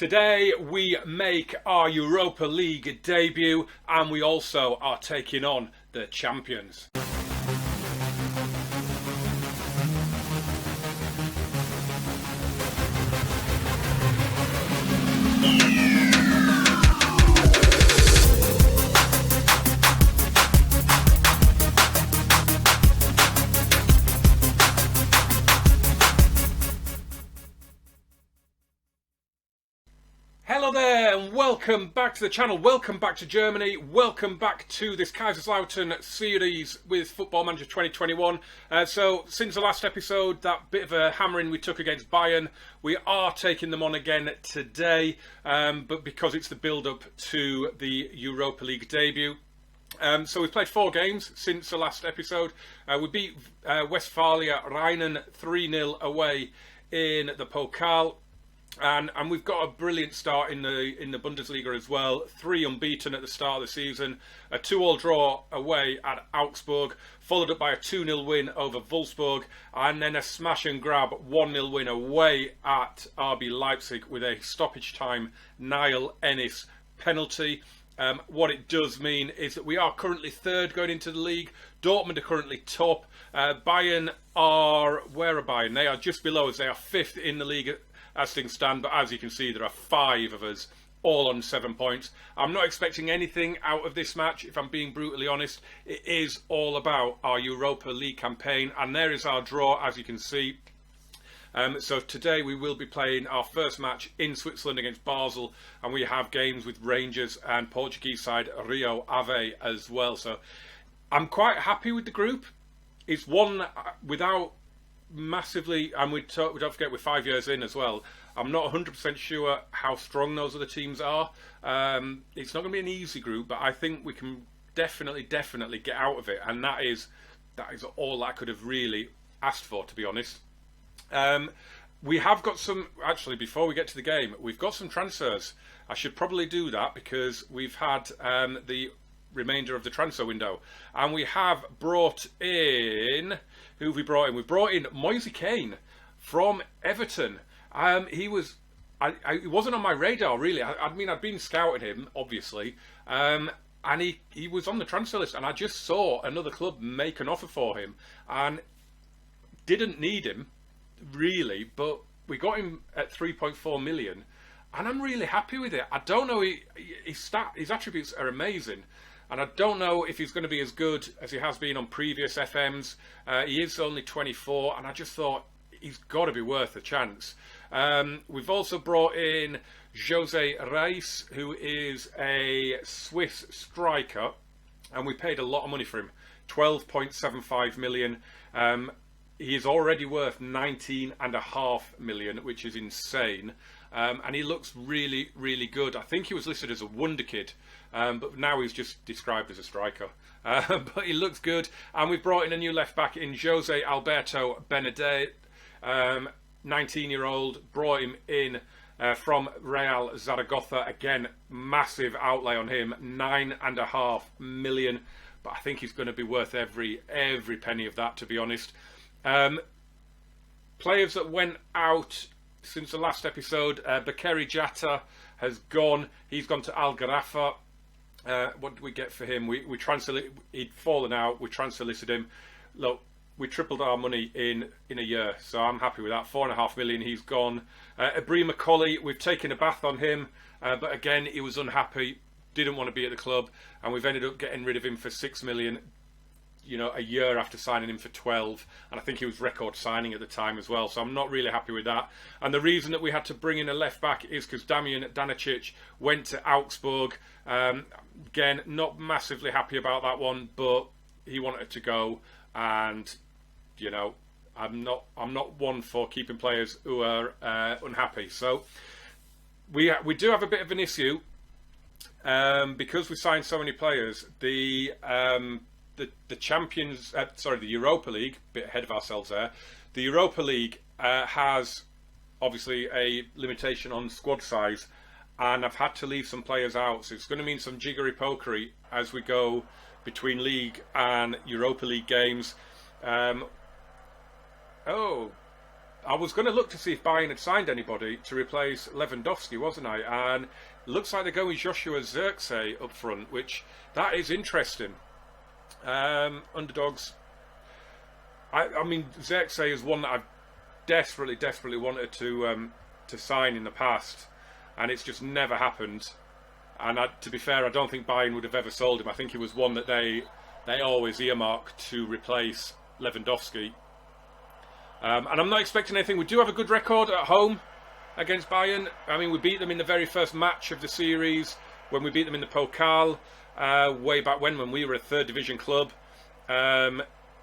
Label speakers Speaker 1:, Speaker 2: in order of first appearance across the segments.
Speaker 1: Today we make our Europa League debut and we also are taking on the champions. Hello there and welcome back to the channel, welcome back to Germany, welcome back to this Kaiserslautern series with Football Manager 2021. So since the last episode, that bit of a hammering we took against Bayern, we are taking them on again today, but because it's the build-up to the Europa League debut. So we've played 4 games since the last episode. We beat Westfalia Rheinen 3-0 away in the Pokal. And we've got a brilliant start in the Bundesliga as well. 3 unbeaten at the start of the season. A 2-2 draw away at Augsburg, followed up by a 2-0 win over Wolfsburg, and then a smash and grab 1-0 win away at RB Leipzig with a stoppage time Niall Ennis penalty. What it does mean is that we are currently 3rd going into the league. Dortmund are currently top. Bayern are, where are Bayern? They are just below us. They are 5th in the league as things stand, but as you can see, there are 5 of us, all on 7 points. I'm not expecting anything out of this match, if I'm being brutally honest. It is all about our Europa League campaign, and there is our draw, as you can see. So today we will be playing our first match in Switzerland against Basel, and we have games with Rangers and Portuguese side Rio Ave as well. So I'm quite happy with the group. It's one without massively, and we don't forget we're 5 years in as well. I'm not 100% sure how strong those other teams are. It's not going to be an easy group, but I think we can definitely get out of it, and that is all I could have really asked for, to be honest. We have got some, actually before we get to the game, we've got some transfers. I should probably do that because we've had the remainder of the transfer window, and we have brought in, who have we brought in? We brought in Moise Kean from Everton. He wasn't on my radar really. I mean, I'd been scouting him obviously, and he was on the transfer list, and I just saw another club make an offer for him and didn't need him really, but we got him at 3.4 million, and I'm really happy with it. I don't know, his attributes are amazing. And I don't know if he's going to be as good as he has been on previous FMs. He is only 24, and I just thought he's got to be worth a chance. We've also brought in Jose Reis, who is a Swiss striker, and we paid a lot of money for him, 12.75 million. He is already worth 19.5 million, which is insane. And he looks really, really good. I think he was listed as a wonder kid, but now he's just described as a striker. But he looks good. And we've brought in a new left back in Jose Alberto Benedetto, 19-year-old. Brought him in from Real Zaragoza. Again, massive outlay on him, 9.5 million. But I think he's going to be worth every penny of that, to be honest. Players that went out since the last episode, Bakary Jatta has gone. He's gone to Al Gharafa. What did we get for him? He'd fallen out. We transfer listed him. Look, we tripled our money in a year, so I'm happy with that. 4.5 million. He's gone. Ibrahim Macaulay, we've taken a bath on him, but again, he was unhappy. Didn't want to be at the club, and we've ended up getting rid of him for 6 million. You know, a year after signing him for 12, and I think he was record signing at the time as well, so I'm not really happy with that. And the reason that we had to bring in a left back is because Damian Danicic went to Augsburg. Again, not massively happy about that one, but he wanted to go, and you know, I'm not one for keeping players who are unhappy. So we do have a bit of an issue because we signed so many players. The champions, the Europa League, a bit ahead of ourselves there. The Europa League has obviously a limitation on squad size, and I've had to leave some players out, so it's going to mean some jiggery-pokery as we go between League and Europa League games. Oh, I was going to look to see if Bayern had signed anybody to replace Lewandowski, wasn't I? And it looks like they're going with Joshua Zirkzee up front, which that is interesting. Underdogs. I mean, Zirkzee is one that I've desperately wanted to sign in the past, and it's just never happened. And to be fair, I don't think Bayern would have ever sold him. I think he was one that they always earmarked to replace Lewandowski. And I'm not expecting anything. We do have a good record at home against Bayern. I mean, we beat them in the very first match of the series when we beat them in the Pokal way back when we were a third division club.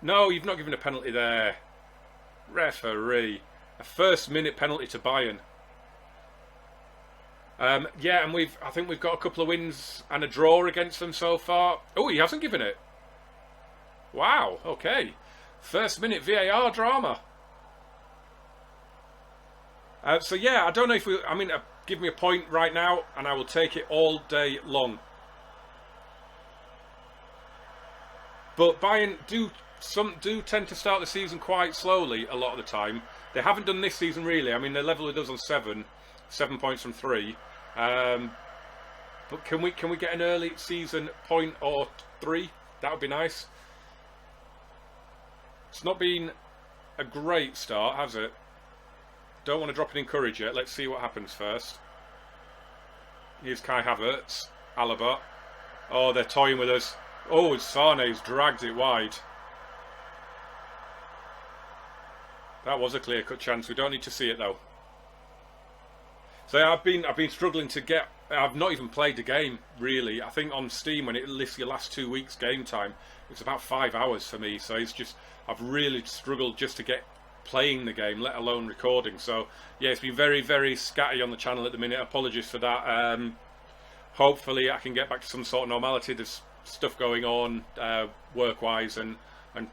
Speaker 1: No, you've not given a penalty there. Referee. A first-minute penalty to Bayern. Yeah, and I think we've got a couple of wins and a draw against them so far. Oh, he hasn't given it. Wow, okay. First-minute VAR drama. So yeah, I don't know if give me a point right now, and I will take it all day long. But Bayern do tend to start the season quite slowly a lot of the time. They haven't done this season really. I mean, they're level with us on 7 points from 3. But can we get an early season point or 3? That would be nice. It's not been a great start, has it? Don't want to drop an encourager. Let's see what happens first. Here's Kai Havertz, Alaba. Oh, they're toying with us. Oh, Sane's dragged it wide. That was a clear-cut chance. We don't need to see it though. So yeah, I've been struggling to get. I've not even played the game really. I think on Steam when it lists your last 2 weeks game time, it's about 5 hours for me. So it's just I've really struggled just to get playing the game, let alone recording. So yeah, it's been very scatty on the channel at the minute. Apologies for that. Hopefully I can get back to some sort of normality. There's stuff going on work-wise and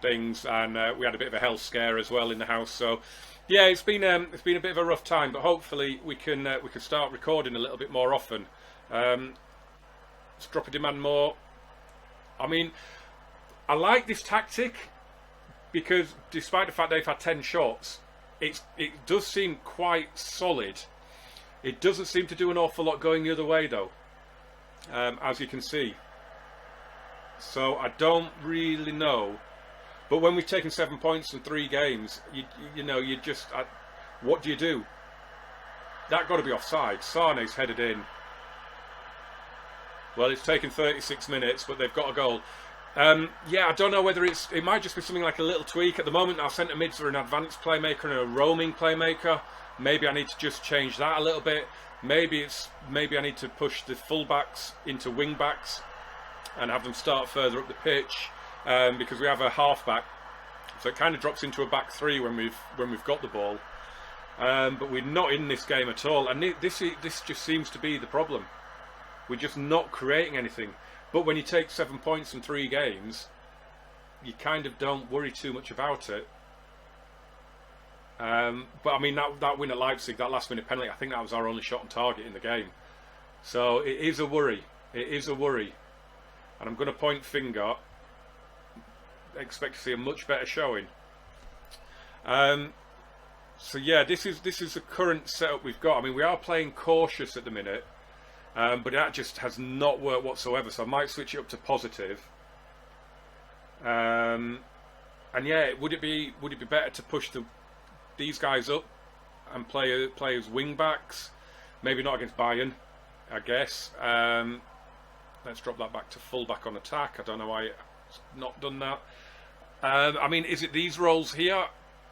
Speaker 1: things, and we had a bit of a health scare as well in the house. So yeah, it's been a bit of a rough time, but hopefully we can start recording a little bit more often. Let's drop a demand more. I mean, I like this tactic because despite the fact they've had 10 shots, it does seem quite solid. It doesn't seem to do an awful lot going the other way though, as you can see. So I don't really know. But when we've taken 7 points in 3 games, you just what do you do? That got to be offside. Sane's headed in. Well, it's taken 36 minutes, but they've got a goal. Yeah, I don't know whether it might just be something like a little tweak. At the moment, our centre mids are an advanced playmaker and a roaming playmaker. Maybe I need to just change that a little bit. Maybe I need to push the fullbacks into wing backs and have them start further up the pitch. Because we have a half-back, so it kind of drops into a back 3 when we've got the ball. But we're not in this game at all, and this just seems to be the problem. We're just not creating anything. But when you take 7 points in 3 games, you kind of don't worry too much about it. But I mean that win at Leipzig, that last-minute penalty, I think that was our only shot on target in the game. So it is a worry. It is a worry, and I'm going to point finger. Expect to see a much better showing. So yeah, this is the current setup we've got. I mean, we are playing cautious at the minute, but that just has not worked whatsoever. So I might switch it up to positive. And yeah, would it be better to push these guys up and play as wing backs? Maybe not against Bayern, I guess. Let's drop that back to full back on attack. I don't know why it's not done that. I mean, is it these roles here?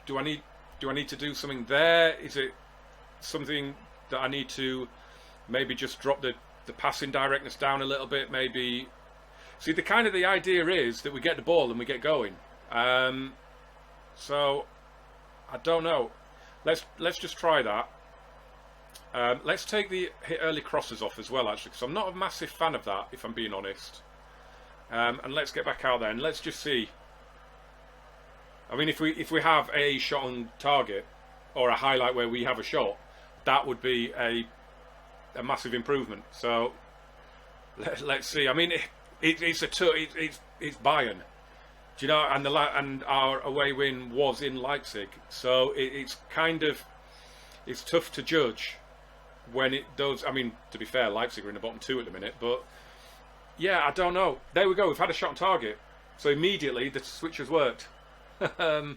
Speaker 1: Do I need to do something there? Is it something that I need to maybe just drop the passing directness down a little bit? Maybe. See, the idea is that we get the ball and we get going. So I don't know. Let's just try that. Let's take the hit early crosses off as well, actually, because I'm not a massive fan of that, if I'm being honest. And let's get back out there and let's just see. I mean, if we have a shot on target or a highlight where we have a shot, that would be a massive improvement. So let's see. I mean, it's Bayern. Do you know? And our away win was in Leipzig, so it's kind of it's tough to judge when it does. I mean, to be fair, Leipzig are in the bottom 2 at the minute, but yeah, I don't know. There we go. We've had a shot on target, so immediately the switch has worked. I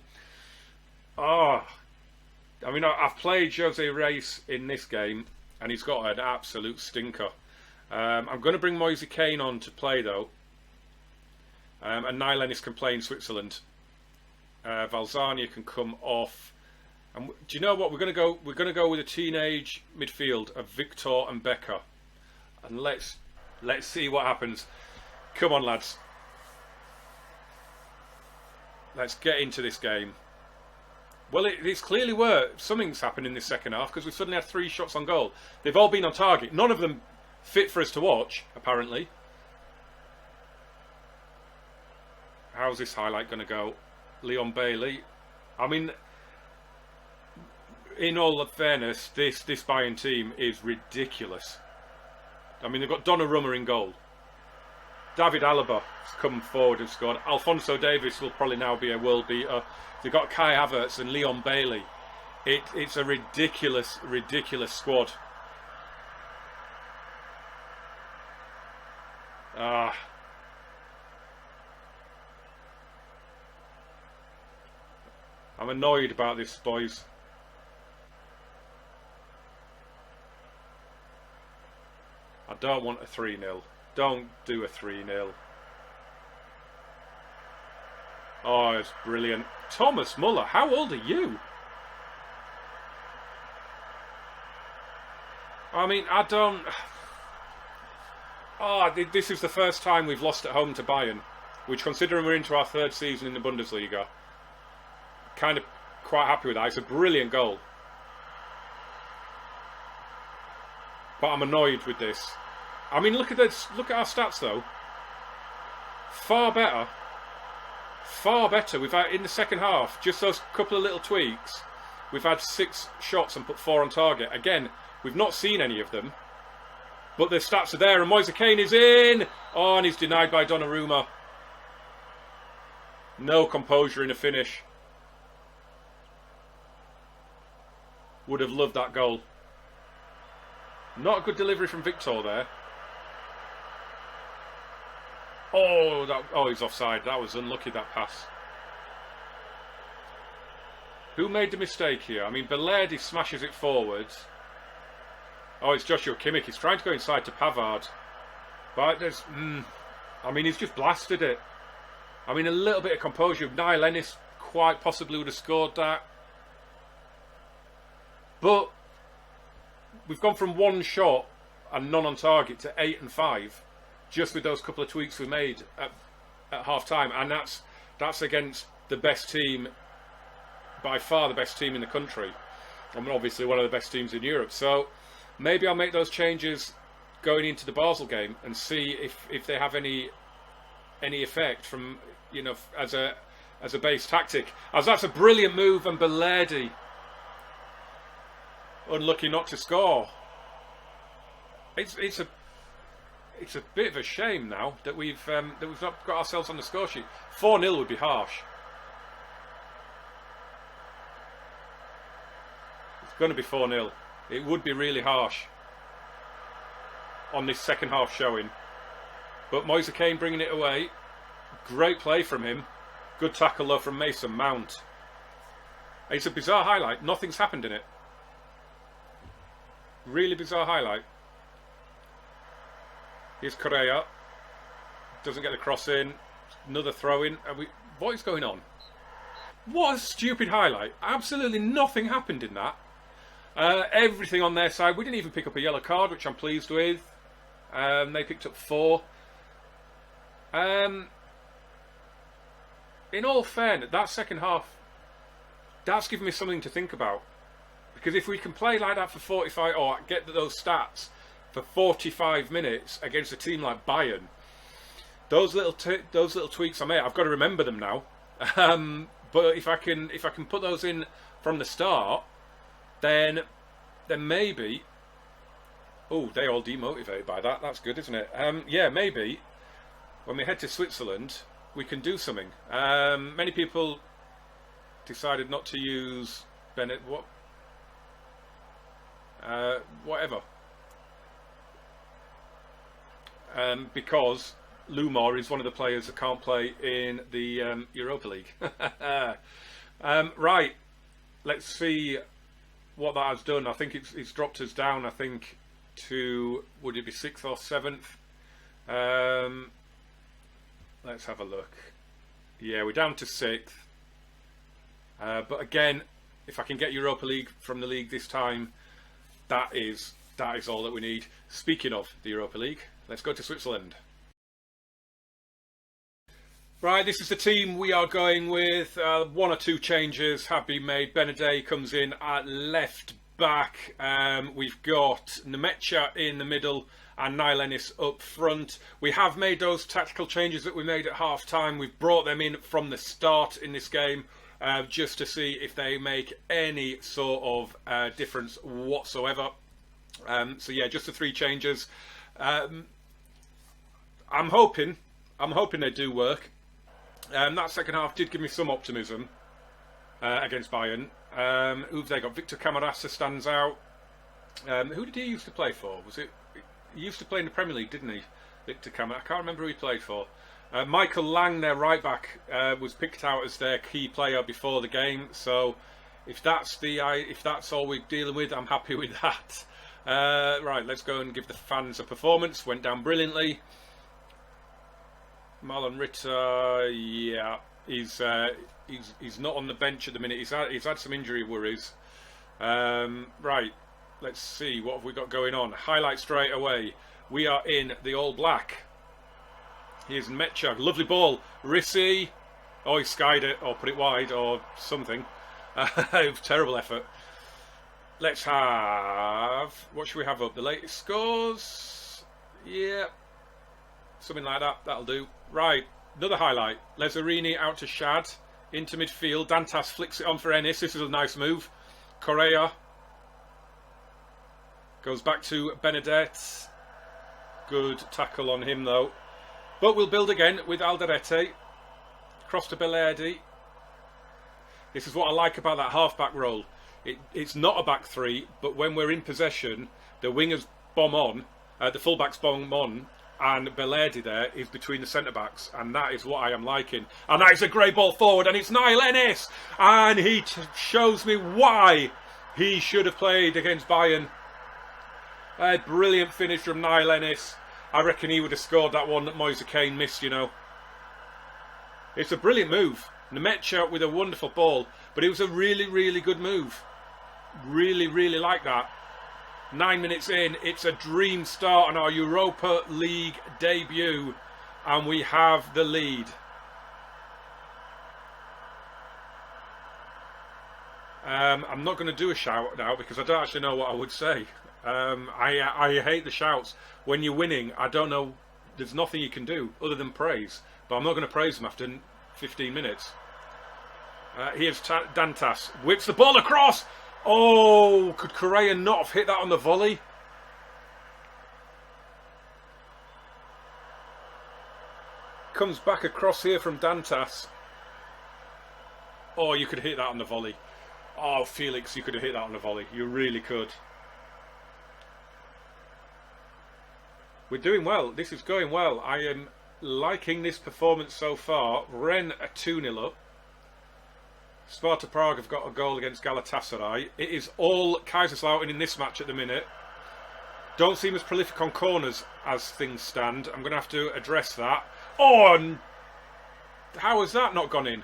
Speaker 1: mean, I've played Jose Reis in this game, and he's got an absolute stinker. I'm going to bring Moise Kean on to play though, and Niall Ennis can play in Switzerland. Valzania can come off. And do you know what? We're going to go with a teenage midfield of Victor and Becker, and let's see what happens. Come on, lads. Let's get into this game. Well, it's clearly worked. Something's happened in this second half because we've suddenly had 3 shots on goal. They've all been on target. None of them fit for us to watch, apparently. How's this highlight going to go? Leon Bailey. I mean, in all fairness, this Bayern team is ridiculous. I mean, they've got Donnarumma in goal. David Alaba has come forward and scored. Alphonso Davies will probably now be a world beater. They've got Kai Havertz and Leon Bailey. It's a ridiculous squad. I'm annoyed about this, boys. I don't want a 3-0. Don't do a 3-0. Oh, it's brilliant. Thomas Muller, how old are you? I mean, I don't... Oh, this is the first time we've lost at home to Bayern, which, considering we're into our 3rd season in the Bundesliga, kind of quite happy with that. It's a brilliant goal. But I'm annoyed with this. I mean, look at this. Look at our stats, though. Far better. Far better. We've had, in the second half, just those couple of little tweaks, we've had 6 shots and put 4 on target. Again, we've not seen any of them, but the stats are there, and Moise Kean is in! Oh, and he's denied by Donnarumma. No composure in a finish. Would have loved that goal. Not a good delivery from Victor there. Oh, he's offside. That was unlucky, that pass. Who made the mistake here? I mean, Belardi smashes it forwards. Oh, it's Joshua Kimmich. He's trying to go inside to Pavard. But there's... I mean, he's just blasted it. I mean, a little bit of composure. Niall Ennis quite possibly would have scored that. But we've gone from 1 shot and none on target to 8 and 5. Just with those couple of tweaks we made at half-time. And that's against the best team, by far the best team in the country. I mean, obviously one of the best teams in Europe. So maybe I'll make those changes going into the Basel game and see if they have any effect from, you know, as a base tactic. As that's a brilliant move, and Belardi unlucky not to score. It's a bit of a shame now that we've not got ourselves on the score sheet. 4-0 would be harsh. It's going to be 4-0. It would be really harsh on this second half showing. But Moise Kean bringing it away. Great play from him. Good tackle though from Mason Mount. It's a bizarre highlight. Nothing's happened in it. Really bizarre highlight. Here's Correa. Doesn't get the cross in. Another throw in. What is going on? What a stupid highlight. Absolutely nothing happened in that. Everything on their side. We didn't even pick up a yellow card, which I'm pleased with. They picked up 4. In all fairness, that second half, that's given me something to think about. Because if we can play like that for 45, or get those stats for 45 minutes against a team like Bayern, those little tweaks I made, I've got to remember them now. But if I can put those in from the start, then maybe. Oh, they all demotivated by that. That's good, isn't it? Yeah, maybe when we head to Switzerland, we can do something. Many people decided not to use Bennett. Whatever. Because Lumor is one of the players that can't play in the Europa League. Right, let's see what that has done. I think it's dropped us down, I think, to, would it be 6th or 7th? Let's have a look. Yeah, we're down to 6th. But again, if I can get Europa League from the league this time, that is all that we need. Speaking of the Europa League, let's go to Switzerland. Right, this is the team we are going with. 1 or 2 changes have been made. Benedet comes in at left back. We've got Nemecha in the middle and Niall Ennis up front. We have made those tactical changes that we made at half time. We've brought them in from the start in this game just to see if they make any sort of difference whatsoever. So yeah, just the 3 changes. I'm hoping they do work. That second half did give me some optimism against Bayern. Who've they got? Victor Camarasa stands out. Who did he used to play for? He used to play in the Premier League, didn't he? Victor Camarasa. I can't remember who he played for. Michael Lang, their right back, was picked out as their key player before the game. So if that's all we're dealing with, I'm happy with that. Right, let's go and give the fans a performance. Went down brilliantly. Marlon Ritter, yeah, he's not on the bench at the minute. He's had some injury worries. Right, let's see what have we got going on. Highlight straight away. We are in the all black. Here's Mecha, lovely ball. Rissi, oh, he skied it or put it wide or something. It was terrible effort. Let's have, what should we have up? The latest scores. Yeah. Something like that, that'll do. Right, another highlight. Lazzarini out to Shad, into midfield. Dantas flicks it on for Ennis. This is a nice move. Correa goes back to Benedet. Good tackle on him though. But we'll build again with Alderete. Cross to Belardi. This is what I like about that half-back role. It's not a back 3, but when we're in possession, the wingers bomb on, the full-backs bomb on, and Belardi there is between the centre-backs, and that is what I am liking. And that is a great ball forward, and it's Niall Ennis, and he shows me why he should have played against Bayern. A brilliant finish from Niall Ennis. I reckon he would have scored that one that Moise Kean missed, you know. It's a brilliant move. Nemecha with a wonderful ball, but it was a really, really good move. Really, really like that. 9 minutes in, it's a dream start on our Europa League debut, and we have the lead. I'm not going to do a shout now because I don't actually know what I would say. I hate the shouts. When you're winning, I don't know, there's nothing you can do other than praise. But I'm not going to praise them after 15 minutes. Here's Dantas, whips the ball across. Oh, could Correa not have hit that on the volley? Comes back across here from Dantas. Oh, you could hit that on the volley. Oh, Felix, you could have hit that on the volley. You really could. We're doing well. This is going well. I am liking this performance so far. Rennes are 2-0 up. Sparta Prague have got a goal against Galatasaray. It is all Kaiserslautern in this match at the minute. Don't seem as prolific on corners as things stand. I'm going to have to address that. Oh, and how has that not gone in?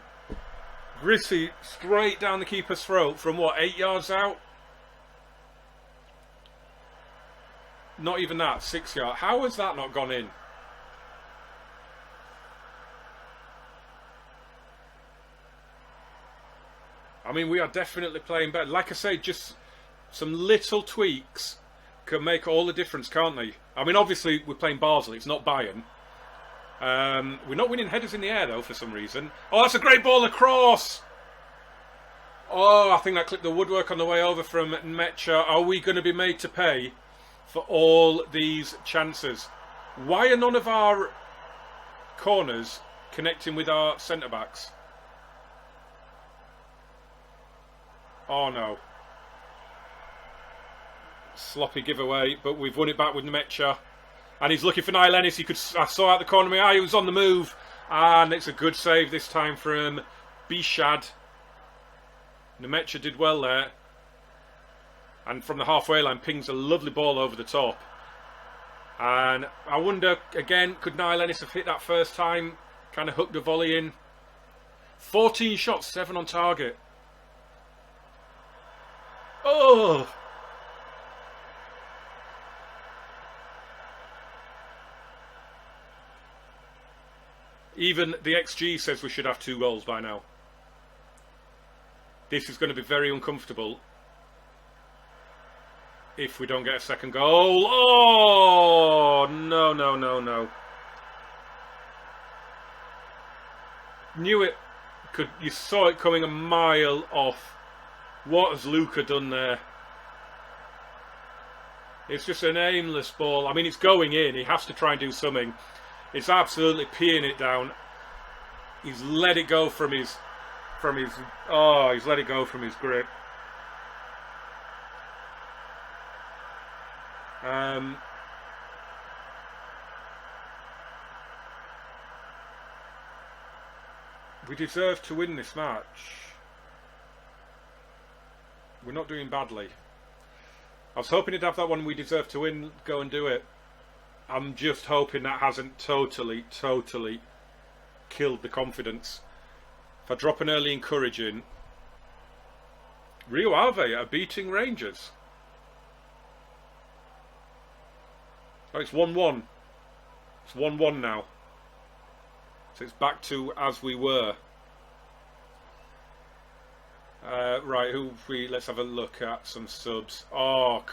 Speaker 1: Rissi straight down the keeper's throat from what, 8 yards out? Not even that, 6 yards. How has that not gone in? I mean, we are definitely playing better. Like I say, just some little tweaks can make all the difference, can't they? I mean, obviously, we're playing Basel. It's not Bayern. We're not winning headers in the air, though, for some reason. Oh, that's a great ball across! Oh, I think that clipped the woodwork on the way over from Mecha. Are we going to be made to pay for all these chances? Why are none of our corners connecting with our centre-backs. Oh no. Sloppy giveaway, but we've won it back with Nemecha. And he's looking for Niall Ennis. I saw out the corner of my eye, he was on the move. And it's a good save this time from Bishad. Nemecha did well there. And from the halfway line, pings a lovely ball over the top. And I wonder, again, could Niall Ennis have hit that first time? Kind of hooked a volley in. 14 shots, 7 on target. Oh! Even the XG says we should have 2 goals by now. This is going to be very uncomfortable if we don't get a second goal. Oh, no, no, no, no. Knew it. You saw it coming a mile off. What has Luca done there? It's just an aimless ball. I mean, it's going in. He has to try and do something. It's absolutely peeing it down. He's let it go from his he's let it go from his grip. We deserve to win this match. We're not doing badly. I was hoping to have that one we deserve to win, go and do it. I'm just hoping that hasn't totally killed the confidence. If I drop an early encouraging, Rio Ave are beating Rangers. Oh, it's 1-1. It's 1-1 now. So it's back to as we were. Right, let's have a look at some subs. Oh,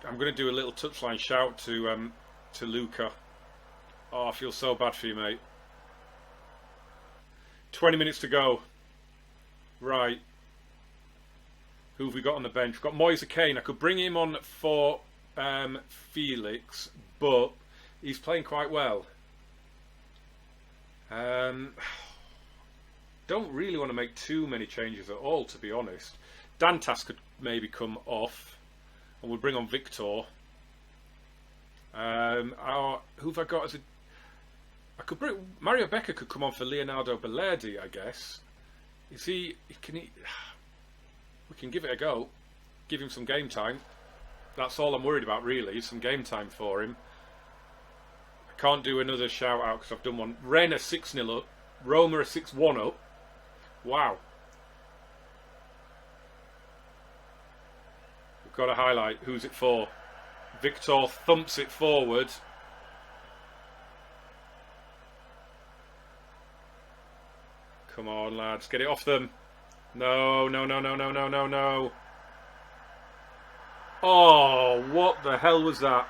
Speaker 1: I'm going to do a little touchline shout to Luca. Oh, I feel so bad for you, mate. 20 minutes to go. Right. Who have we got on the bench? We've got Moise Kane. I could bring him on for Felix, but he's playing quite well. Don't really want to make too many changes at all, to be honest. Dantas could maybe come off, and we'll bring on Victor. Who have I got as a? I could bring Mario Becker could come on for Leonardo Bellardi, I guess. Is he? Can he? We can give it a go. Give him some game time. That's all I'm worried about, really. Some game time for him. I can't do another shout out because I've done one. Rennes are 6-0 up. Roma are 6-1 up. Wow. We've got a highlight. Who's it for? Victor thumps it forward. Come on, lads. Get it off them. No, no, no, no, no, no, no, no. Oh, what the hell was that?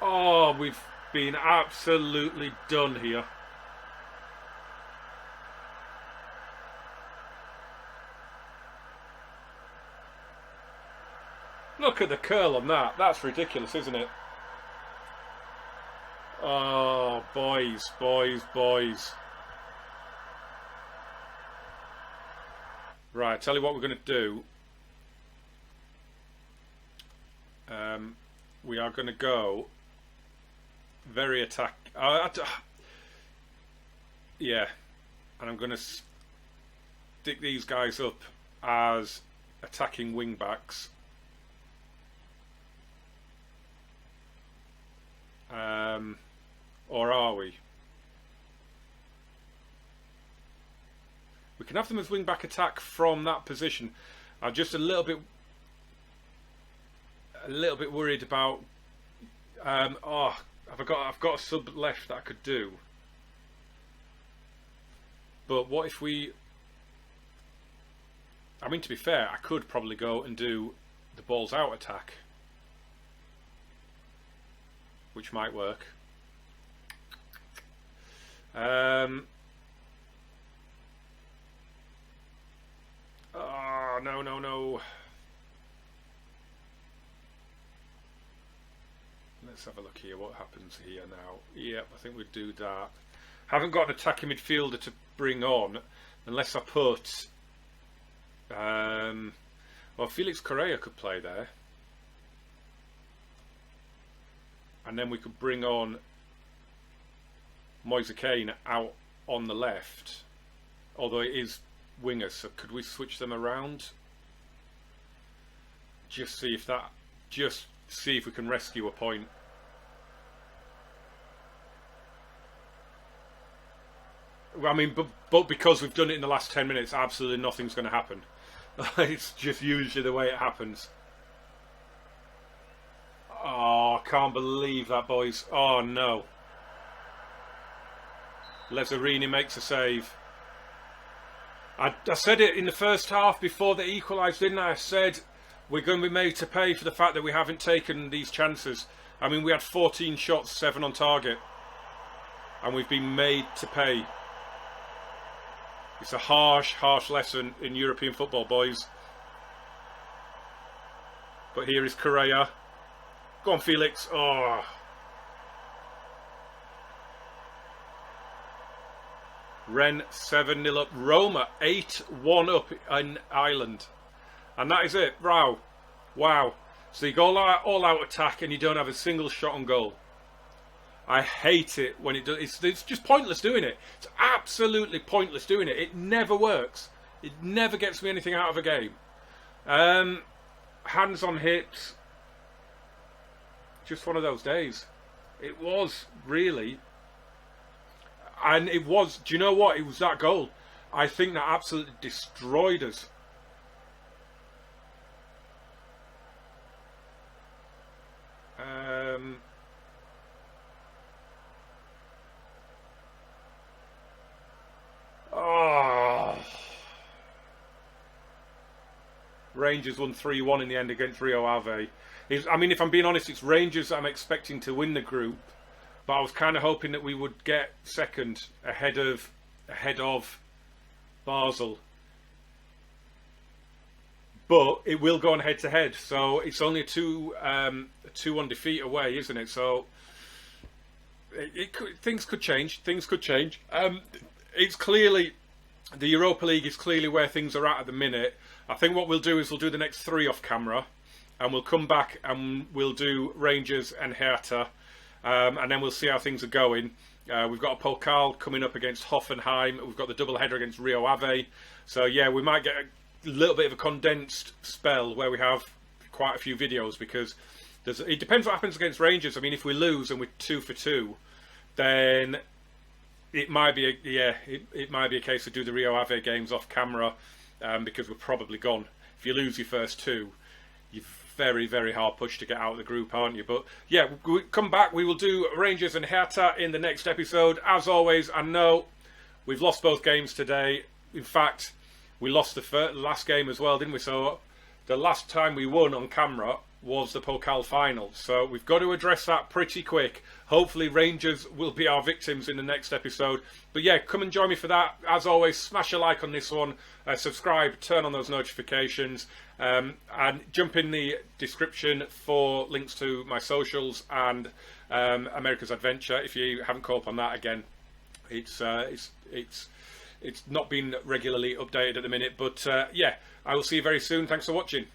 Speaker 1: Oh, we've been absolutely done here. Look at the curl on that. That's ridiculous, isn't it? Oh, boys, boys, boys. Right, tell you what we're going to do. We are going to go very attack. Yeah, and I'm going to stick these guys up as attacking wing backs. Or are we? We can have them as wing back attack from that position. I'm just a little bit worried about. I've got a sub left that I could do. But what if we? I mean, to be fair, I could probably go and do the balls out attack, which might work. Oh, no, no, no. let's have a look here. What happens here now? Yep, I think we'd do that. Haven't got an attacking midfielder to bring on unless I put. Well, Felix Correa could play there, and then we could bring on Moise Kean out on the left. Although it is wingers, so could we switch them around? Just see if we can rescue a point. I mean, but because we've done it in the last 10 minutes, absolutely nothing's going to happen. It's just usually the way it happens. Oh, I can't believe that, boys. Oh, no. Lazzarini makes a save. I said it in the first half before they equalised, didn't I? I said we're going to be made to pay for the fact that we haven't taken these chances. I mean, we had 14 shots, 7 on target. And we've been made to pay. It's a harsh, harsh lesson in European football, boys. But here is Correa. Go on, Felix. Oh. Rennes 7-0 up. Roma 8-1 up in Ireland. And that is it. Wow. Wow. So you go all out attack and you don't have a single shot on goal. I hate it when it does. It's just pointless doing it. It's absolutely pointless doing it. It never works. It never gets me anything out of a game. Hands on hips. Just one of those days. It was, really. And it was, do you know what? It was that goal. I think that absolutely destroyed us. Rangers won 3-1 in the end against Rio Ave. I mean, if I'm being honest, it's Rangers I'm expecting to win the group, but I was kind of hoping that we would get second ahead of Basel. But it will go on head to head, so it's only a 2-1 defeat away, isn't it? So things could change. Things could change. It's clearly the Europa League is clearly where things are at the minute. I think what we'll do is we'll do the next 3 off camera, and we'll come back and we'll do Rangers and Hertha, and then we'll see how things are going. We've got a Pokal coming up against Hoffenheim. We've got the double header against Rio Ave. So yeah, we might get a little bit of a condensed spell where we have quite a few videos, because it depends what happens against Rangers. I mean, if we lose and we're 2 for 2, then it might be it might be a case of do the Rio Ave games off camera, because we're probably gone. If you lose your first 2, you're very, very hard pushed to get out of the group, aren't you? But yeah, we come back. We will do Rangers and Hertha in the next episode. As always, I know we've lost both games today. In fact, we lost the last game as well, didn't we? So the last time we won on camera was the Pokal final. So we've got to address that pretty quick. Hopefully Rangers will be our victims in the next episode. But yeah, come and join me for that. As always, smash a like on this one. Subscribe, turn on those notifications. And jump in the description for links to my socials and America's Adventure. If you haven't caught up on that, again, it's not been regularly updated at the minute. But yeah, I will see you very soon. Thanks for watching.